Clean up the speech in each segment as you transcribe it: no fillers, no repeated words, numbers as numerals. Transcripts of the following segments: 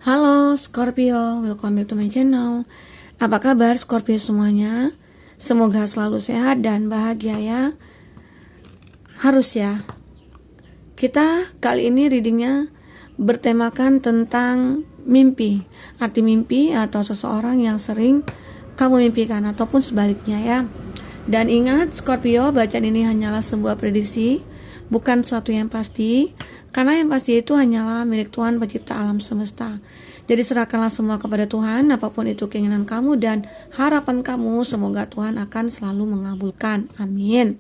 Halo Scorpio, welcome back to my channel. Apa kabar Scorpio semuanya? Semoga selalu sehat dan bahagia ya. Harus ya. Kita kali ini readingnya bertemakan tentang mimpi. Arti mimpi atau seseorang yang sering kamu mimpikan ataupun sebaliknya ya. Dan ingat Scorpio, bacaan ini hanyalah sebuah prediksi, bukan sesuatu yang pasti. Karena yang pasti itu hanyalah milik Tuhan pencipta alam semesta. Jadi serahkanlah semua kepada Tuhan, apapun itu keinginan kamu dan harapan kamu, semoga Tuhan akan selalu mengabulkan. Amin.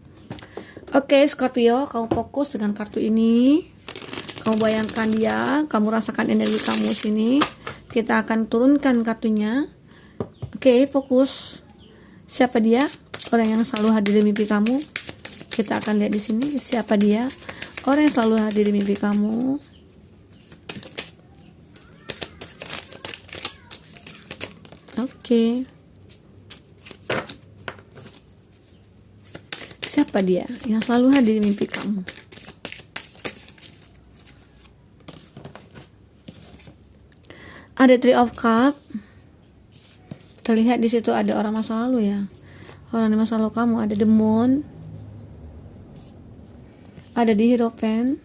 Oke Scorpio, kamu fokus dengan kartu ini. Kamu bayangkan dia, kamu rasakan energi kamu sini. Kita akan turunkan kartunya. Oke, fokus. Siapa dia? Orang yang selalu hadir di mimpi kamu. Kita akan lihat di sini siapa dia. Orang yang selalu hadir di mimpi kamu. Oke. Siapa dia yang selalu hadir di mimpi kamu? Ada Three of Cups. Terlihat di situ ada orang masa lalu ya. Orang di masa lalu kamu, ada The Moon. Ada di Hierophant.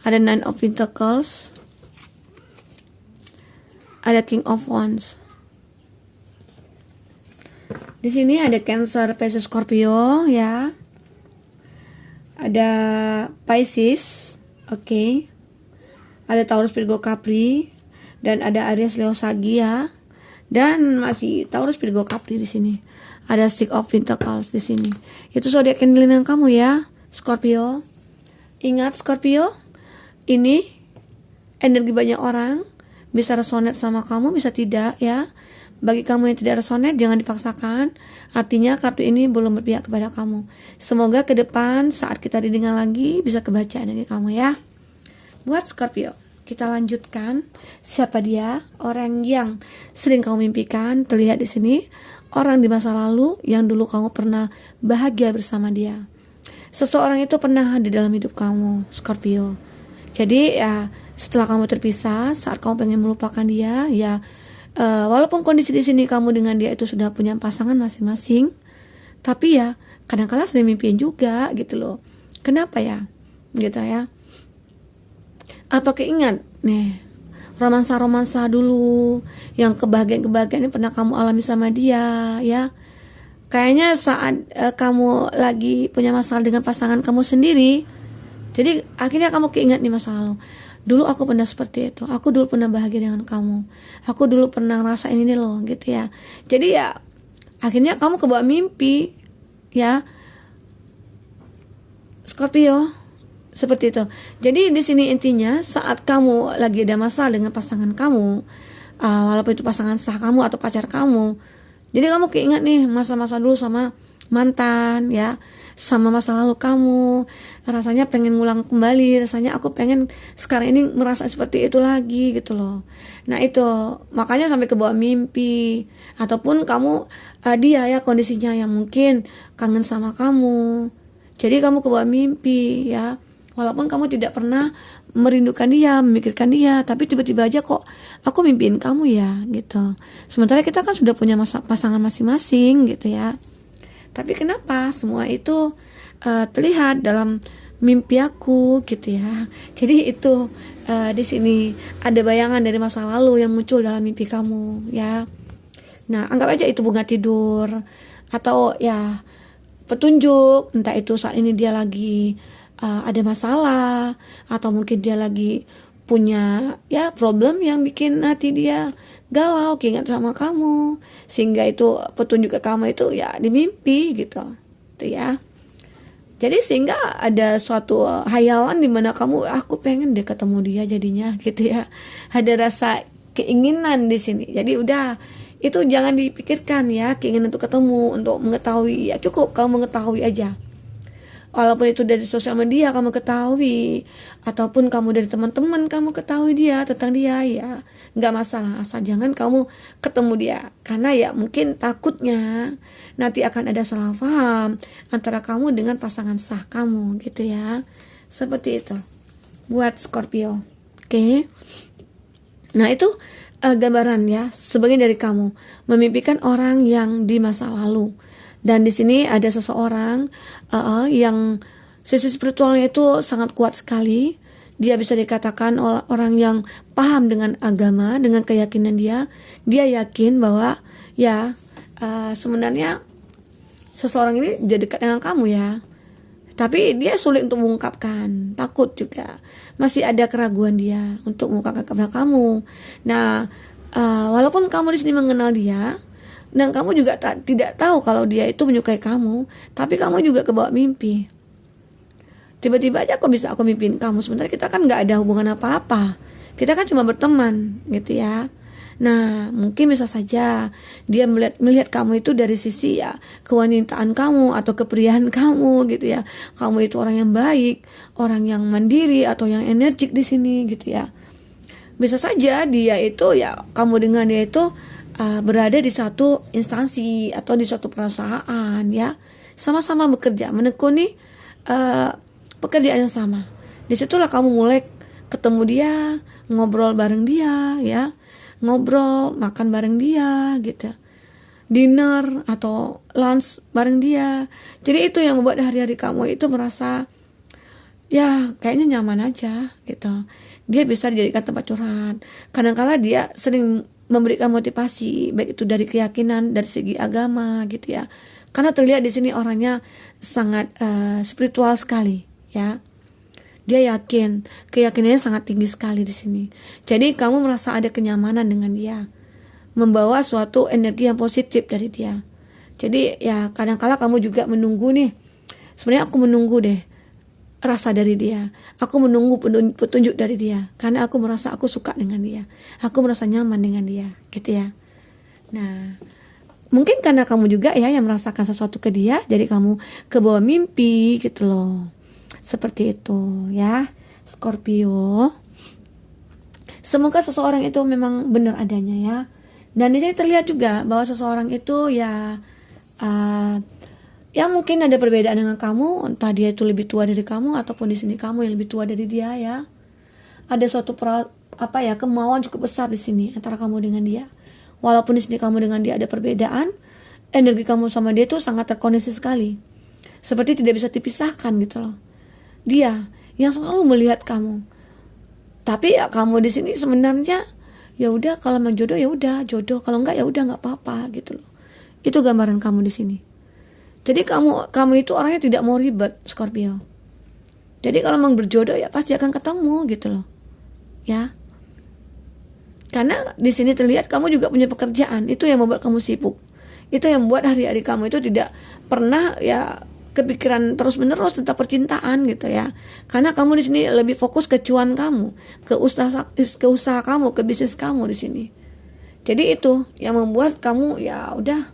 Ada Nine of Pentacles. Ada King of Wands. Di sini ada Cancer, Pisces, Scorpio ya. Ada Pisces, oke. Ada Taurus, Virgo, Capri, dan ada Aries, Leo, Sagi ya. Dan masih Taurus, Virgo, Capri di sini. Ada Six of Pentacles di sini. Itu zodiak yang kamu ya, Scorpio. Ingat Scorpio, ini energi banyak orang, bisa resonate sama kamu, bisa tidak ya. Bagi kamu yang tidak resonate, jangan dipaksakan. Artinya kartu ini belum berpihak kepada kamu. Semoga ke depan saat kita readingan lagi bisa kebaca energi kamu ya. Buat Scorpio, kita lanjutkan. Siapa dia? Orang yang sering kamu mimpikan. Terlihat di sini orang di masa lalu yang dulu kamu pernah bahagia bersama dia. Seseorang itu pernah di dalam hidup kamu, Scorpio. Jadi ya setelah kamu terpisah, saat kamu pengen melupakan dia, ya walaupun kondisi di sini kamu dengan dia itu sudah punya pasangan masing-masing, tapi ya kadang-kadang sering mimpiin juga gitu loh. Kenapa ya? Gitu ya. Apa keingat nih romansa-romansa dulu yang kebahagiaan-kebahagiaan ini pernah kamu alami sama dia ya. Kayaknya saat kamu lagi punya masalah dengan pasangan kamu sendiri, jadi akhirnya kamu keingat nih masa lalu. Dulu aku pernah seperti itu, aku dulu pernah bahagia dengan kamu, aku dulu pernah ngerasain ini loh gitu ya. Jadi ya akhirnya kamu kebawa mimpi ya, Scorpio. Seperti itu. Jadi di sini intinya saat kamu lagi ada masalah dengan pasangan kamu, walaupun itu pasangan sah kamu atau pacar kamu, jadi kamu keingat nih masa-masa dulu sama mantan ya, sama masa lalu kamu, rasanya pengen ngulang kembali, rasanya aku pengen sekarang ini merasa seperti itu lagi gitu loh. Nah itu makanya sampai ke bawah mimpi, ataupun kamu dia ya kondisinya yang mungkin kangen sama kamu, jadi kamu ke bawah mimpi ya. Walaupun kamu tidak pernah merindukan dia, memikirkan dia, tapi tiba-tiba aja kok aku mimpiin kamu ya gitu. Sementara kita kan sudah punya pasangan masing-masing gitu ya. Tapi kenapa semua itu terlihat dalam mimpi aku gitu ya. Jadi itu di sini ada bayangan dari masa lalu yang muncul dalam mimpi kamu ya. Nah anggap aja itu bunga tidur atau ya petunjuk, entah itu saat ini dia lagi ada masalah, atau mungkin dia lagi punya ya problem yang bikin hati dia galau, keinget sama kamu, sehingga itu petunjuk ke kamu itu ya di mimpi gitu, itu ya. Jadi sehingga ada suatu hayalan di mana kamu, aku pengen deh ketemu dia jadinya gitu ya. Ada rasa keinginan di sini. Jadi udah itu jangan dipikirkan ya, keinginan untuk ketemu, untuk mengetahui ya cukup kamu mengetahui aja. Walaupun itu dari sosial media kamu ketahui, ataupun kamu dari teman-teman kamu ketahui dia tentang dia ya nggak masalah, asal jangan kamu ketemu dia, karena ya mungkin takutnya nanti akan ada salah paham antara kamu dengan pasangan sah kamu gitu ya, seperti itu. buat Scorpio. Oke. Nah itu gambaran ya, sebagian dari kamu memimpikan orang yang di masa lalu. Dan di sini ada seseorang yang sisi spiritualnya itu sangat kuat sekali. Dia bisa dikatakan orang yang paham dengan agama, dengan keyakinan dia. Dia yakin bahwa ya sebenarnya seseorang ini jadi dekat dengan kamu ya. Tapi dia sulit untuk mengungkapkan, takut juga. Masih ada keraguan dia untuk mengungkapkan kepada kamu. Nah, walaupun kamu di sini mengenal dia dan kamu juga tidak tahu kalau dia itu menyukai kamu, tapi kamu juga kebawa mimpi. Tiba-tiba aja aku mimpin kamu, sebenarnya kita kan nggak ada hubungan apa-apa. Kita kan cuma berteman, gitu ya. Nah, mungkin bisa saja dia melihat kamu itu dari sisi ya kewanitaan kamu atau kepriaan kamu gitu ya. Kamu itu orang yang baik, orang yang mandiri atau yang energik di sini gitu ya. Bisa saja dia itu ya kamu dengan dia itu berada di satu instansi atau di suatu perusahaan ya. Sama-sama bekerja, menekuni pekerjaan yang sama. Disitulah kamu mulai ketemu dia, ngobrol bareng dia ya. Ngobrol, makan bareng dia gitu, dinner atau lunch bareng dia. Jadi itu yang membuat hari-hari kamu itu merasa ya kayaknya nyaman aja gitu. Dia bisa dijadikan tempat curhat. Kadang-kala dia sering memberikan motivasi, baik itu dari keyakinan, dari segi agama gitu ya. Karena terlihat di sini orangnya sangat spiritual sekali ya. Dia yakin, keyakinannya sangat tinggi sekali di sini. Jadi kamu merasa ada kenyamanan dengan dia, membawa suatu energi yang positif dari dia. Jadi ya kadang-kala kamu juga menunggu nih. Sebenarnya aku menunggu deh rasa dari dia. Aku menunggu petunjuk dari dia, karena aku merasa aku suka dengan dia. Aku merasa nyaman dengan dia, gitu ya. Nah, mungkin karena kamu juga ya yang merasakan sesuatu ke dia, jadi kamu kebawa mimpi gitu loh. Seperti itu ya Scorpio. Semoga seseorang itu memang benar adanya ya. Dan di sini terlihat juga bahwa seseorang itu ya yang mungkin ada perbedaan dengan kamu, entah dia itu lebih tua dari kamu ataupun di sini kamu yang lebih tua dari dia ya. Ada suatu kemauan cukup besar di sini antara kamu dengan dia. Walaupun di sini kamu dengan dia ada perbedaan, energi kamu sama dia itu sangat terkoneksi sekali. Seperti tidak bisa dipisahkan gitu loh. Dia yang selalu melihat kamu. Tapi ya kamu di sini sebenarnya ya udah, kalau mau jodoh ya udah jodoh, kalau enggak ya udah enggak apa-apa gitu loh. Itu gambaran kamu di sini. Jadi kamu itu orangnya tidak mau ribet, Scorpio. Jadi kalau mau berjodoh ya pasti akan ketemu gitu loh. Ya. Karena di sini terlihat kamu juga punya pekerjaan, itu yang membuat kamu sibuk. Itu yang membuat hari-hari kamu itu tidak pernah ya kepikiran terus-menerus tentang percintaan gitu ya. Karena kamu di sini lebih fokus ke cuan kamu, ke usaha kamu, ke bisnis kamu di sini. Jadi itu yang membuat kamu ya udah,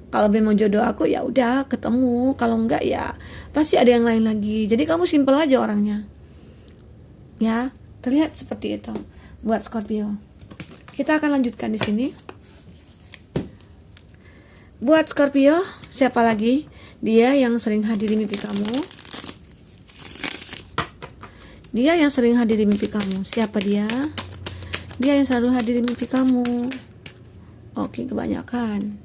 kalau memang jodoh aku ya udah ketemu, kalau enggak ya pasti ada yang lain lagi. Jadi kamu simpel aja orangnya. Ya, terlihat seperti itu buat Scorpio. Kita akan lanjutkan di sini. Buat Scorpio, siapa lagi? Dia yang sering hadir di mimpi kamu. Dia yang sering hadir di mimpi kamu. Siapa dia? Dia yang selalu hadir di mimpi kamu. Oke, kebanyakan.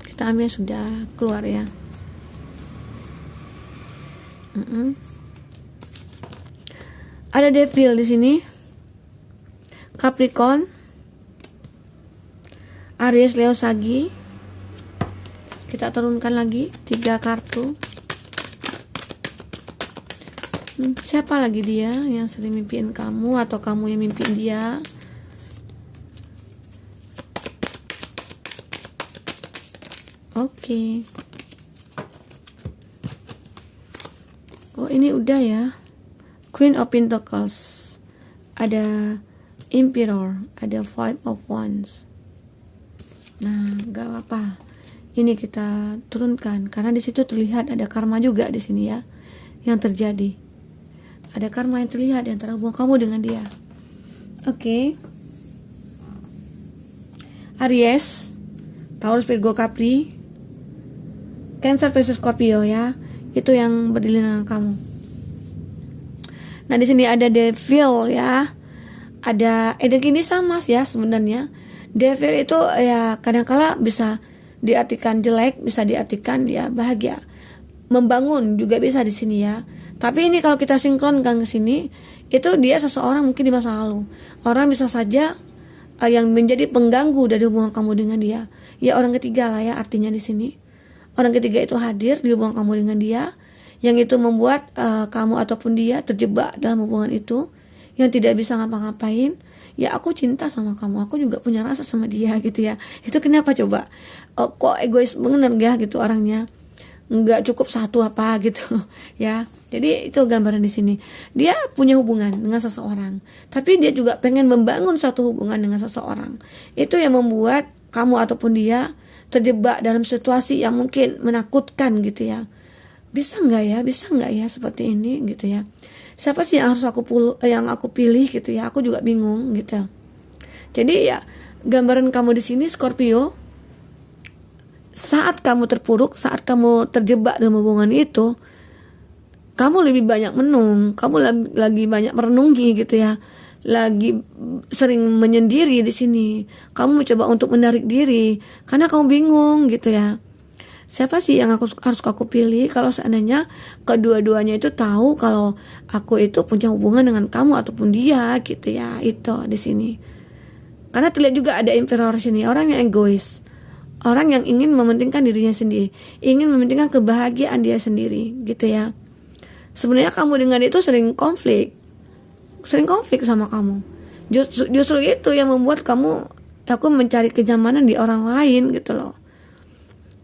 Kita ambil sudah keluar ya. Ada Devil di sini. Capricorn, Aries, Leo, Sagi. Kita turunkan lagi 3 kartu. Siapa lagi dia yang sering mimpiin kamu atau kamu yang mimpiin dia? Oke. Oh, ini udah ya. Queen of Pentacles. Ada Emperor, ada Five of Wands. Nah, gak apa-apa. Ini kita turunkan karena di situ terlihat ada karma juga di sini ya yang terjadi. Ada karma yang terlihat di antara hubungan kamu dengan dia. Oke. Aries, Taurus, Virgo, Capri, Cancer, Pisces, Scorpio ya. itu yang berdiri dengan kamu. Nah di sini ada devil ya, ada energi ini sama ya sebenarnya. Devil itu ya kadang-kala bisa diartikan jelek, bisa diartikan ya bahagia, membangun juga bisa di sini ya. Tapi ini kalau kita sinkronkan ke sini, itu dia seseorang mungkin di masa lalu. Orang bisa saja yang menjadi pengganggu dari hubungan kamu dengan dia. Ya orang ketiga lah ya artinya di sini. Orang ketiga itu hadir di hubungan kamu dengan dia, yang itu membuat kamu ataupun dia terjebak dalam hubungan itu, yang tidak bisa ngapa-ngapain. Ya aku cinta sama kamu, aku juga punya rasa sama dia gitu ya. Itu kenapa coba? Kok egois banget ya gitu orangnya. Nggak cukup satu apa gitu ya. Jadi itu gambaran di sini. Dia punya hubungan dengan seseorang, tapi dia juga pengen membangun satu hubungan dengan seseorang. Itu yang membuat kamu ataupun dia terjebak dalam situasi yang mungkin menakutkan gitu ya. Bisa nggak ya seperti ini gitu ya. Siapa sih yang harus aku pilih gitu ya. Aku juga bingung gitu. Jadi ya gambaran kamu di sini Scorpio, saat kamu terpuruk, saat kamu terjebak dalam hubungan itu, kamu lebih banyak menung, kamu lagi banyak merenungi gitu ya, lagi sering menyendiri di sini. Kamu mencoba untuk menarik diri karena kamu bingung gitu ya. Siapa sih yang harus aku pilih kalau seandainya kedua-duanya itu tahu kalau aku itu punya hubungan dengan kamu ataupun dia gitu ya. Itu di sini. Karena terlihat juga ada inferior sini, orang yang egois. Orang yang ingin mementingkan dirinya sendiri, ingin mementingkan kebahagiaan dia sendiri, gitu ya. Sebenarnya kamu dengan dia itu sering konflik sama kamu. Justru itu yang membuat aku mencari kenyamanan di orang lain, gitu loh.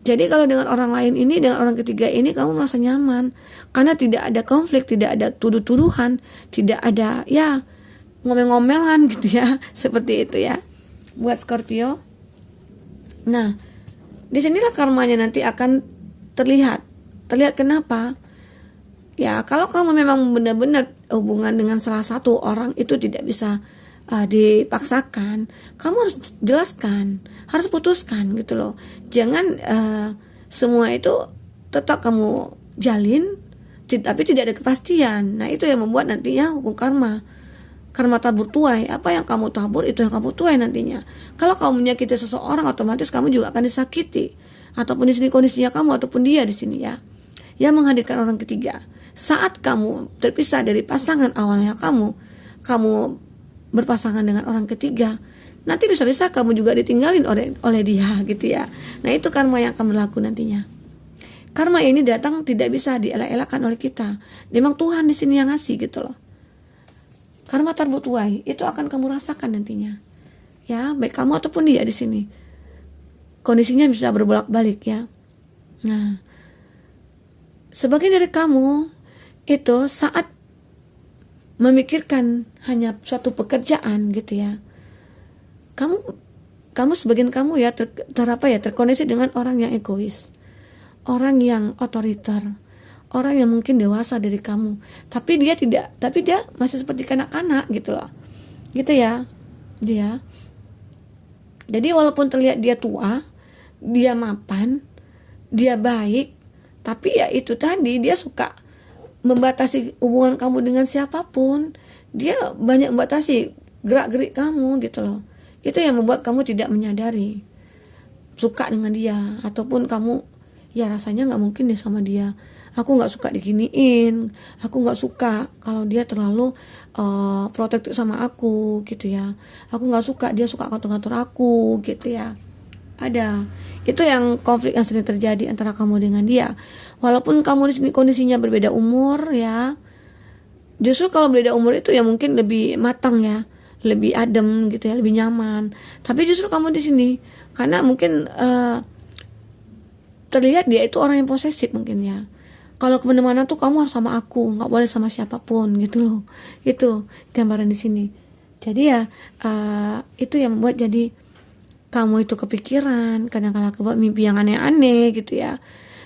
Jadi kalau dengan orang lain ini, dengan orang ketiga ini, kamu merasa nyaman, karena tidak ada konflik, tidak ada tuduh-tuduhan, tidak ada ya ngomel-ngomelan, gitu ya, seperti itu ya, buat Scorpio. Nah, disinilah karmanya nanti akan terlihat. Terlihat kenapa? Ya, kalau kamu memang benar-benar hubungan dengan salah satu orang itu tidak bisa dipaksakan, kamu harus jelaskan, harus putuskan gitu loh. Jangan semua itu tetap kamu jalin, tapi tidak ada kepastian. Nah, itu yang membuat nantinya hukum karma tabur tuai. Apa yang kamu tabur itu yang kamu tuai nantinya. Kalau kamu menyakiti seseorang, otomatis kamu juga akan disakiti. Ataupun di sini kondisinya kamu ataupun dia di sini ya. Yang menghadirkan orang ketiga. Saat kamu terpisah dari pasangan awalnya kamu berpasangan dengan orang ketiga, nanti bisa-bisa kamu juga ditinggalin oleh dia gitu ya. Nah, itu karma yang akan berlaku nantinya. Karma ini datang tidak bisa dielak-elakkan oleh kita. Memang Tuhan di sini yang ngasih gitu loh. Karma tabur tuai itu akan kamu rasakan nantinya. Ya, baik kamu ataupun dia di sini. Kondisinya bisa berbolak-balik ya. Nah, sebagian dari kamu itu saat memikirkan hanya suatu pekerjaan gitu ya. Kamu sebagian kamu ya terkoneksi dengan orang yang egois. Orang yang otoriter. Orang yang mungkin dewasa dari kamu, tapi dia masih seperti kanak-kanak gitu loh, gitu ya dia. Jadi walaupun terlihat dia tua, dia mapan, dia baik, tapi ya itu tadi, dia suka membatasi hubungan kamu dengan siapapun. Dia banyak membatasi gerak-gerik kamu gitu loh. Itu yang membuat kamu tidak menyadari suka dengan dia, ataupun kamu ya rasanya nggak mungkin deh sama dia. Aku nggak suka diginiin, aku nggak suka kalau dia terlalu protektif sama aku gitu ya. Aku nggak suka dia suka ngatur-ngatur aku gitu ya. Ada itu yang konflik yang sering terjadi antara kamu dengan dia. Walaupun kamu di sini kondisinya berbeda umur ya, justru kalau berbeda umur itu ya mungkin lebih matang ya, lebih adem gitu ya, lebih nyaman. Tapi justru kamu di sini karena mungkin terlihat dia itu orang yang posesif mungkin ya. Kalau kemana-mana tuh kamu harus sama aku, nggak boleh sama siapapun gitu loh. Itu gambaran di sini. Jadi ya itu yang membuat jadi kamu itu kepikiran, kadang-kala kebuat mimpi yang aneh-aneh gitu ya.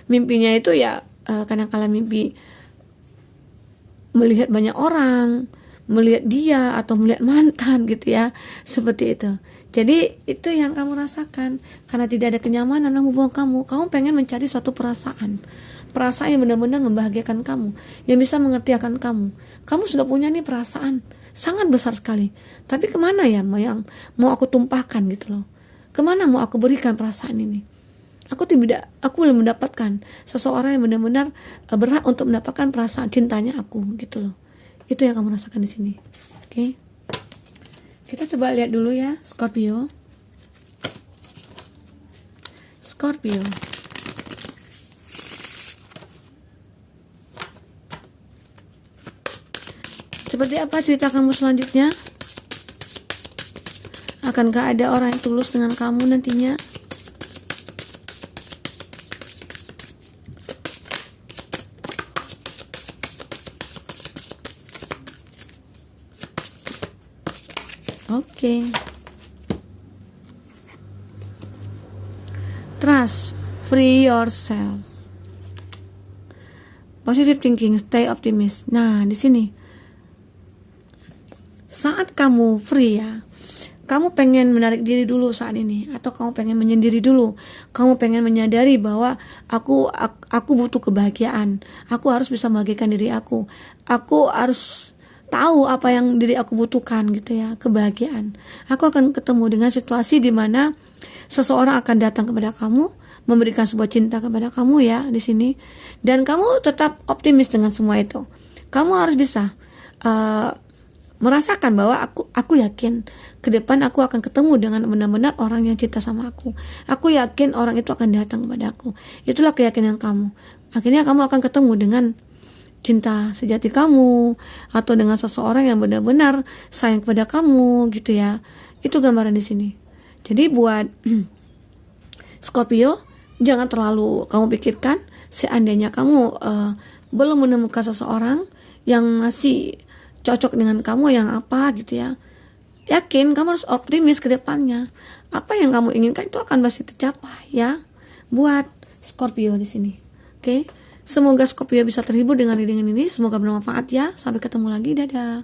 Mimpinya itu ya kadang-kala mimpi melihat banyak orang, melihat dia atau melihat mantan gitu ya, seperti itu. Jadi itu yang kamu rasakan karena tidak ada kenyamanan dalam hubungan kamu. Kamu pengen mencari suatu perasaan, perasaan yang benar-benar membahagiakan kamu, yang bisa mengertikan kamu. Kamu sudah punya nih perasaan sangat besar sekali, tapi kemana ya yang mau aku tumpahkan gitu loh? Kemana mau aku berikan perasaan ini? Aku belum mendapatkan seseorang yang benar-benar berhak untuk mendapatkan perasaan cintanya aku gitu loh. Itu yang kamu rasakan di sini. Oke. Kita coba lihat dulu ya, Scorpio. Scorpio. Seperti apa cerita kamu selanjutnya? Akankah ada orang yang tulus dengan kamu nantinya? Oke. Trust, free yourself. Positive thinking, stay optimistic. Nah, di sini saat kamu free ya, kamu pengen menarik diri dulu saat ini, atau kamu pengen menyendiri dulu, kamu pengen menyadari bahwa aku butuh kebahagiaan, aku harus bisa membahagiakan diri aku harus tahu apa yang diri aku butuhkan gitu ya, kebahagiaan. Aku akan ketemu dengan situasi di mana seseorang akan datang kepada kamu, memberikan sebuah cinta kepada kamu ya di sini, dan kamu tetap optimis dengan semua itu. Kamu harus bisa merasakan bahwa aku yakin ke depan aku akan ketemu dengan benar-benar orang yang cinta sama aku. Aku yakin orang itu akan datang kepada aku. Itulah keyakinan kamu. Akhirnya kamu akan ketemu dengan cinta sejati kamu, atau dengan seseorang yang benar-benar sayang kepada kamu gitu ya. Itu gambaran di sini. Jadi buat Scorpio, jangan terlalu kamu pikirkan. Seandainya kamu belum menemukan seseorang yang masih cocok dengan kamu yang apa gitu ya, yakin kamu harus optimis ke depannya. Apa yang kamu inginkan itu akan pasti tercapai ya, buat Scorpio di sini. Oke, semoga Scorpio bisa terhibur dengan readingan ini. Semoga bermanfaat ya. Sampai ketemu lagi, dadah.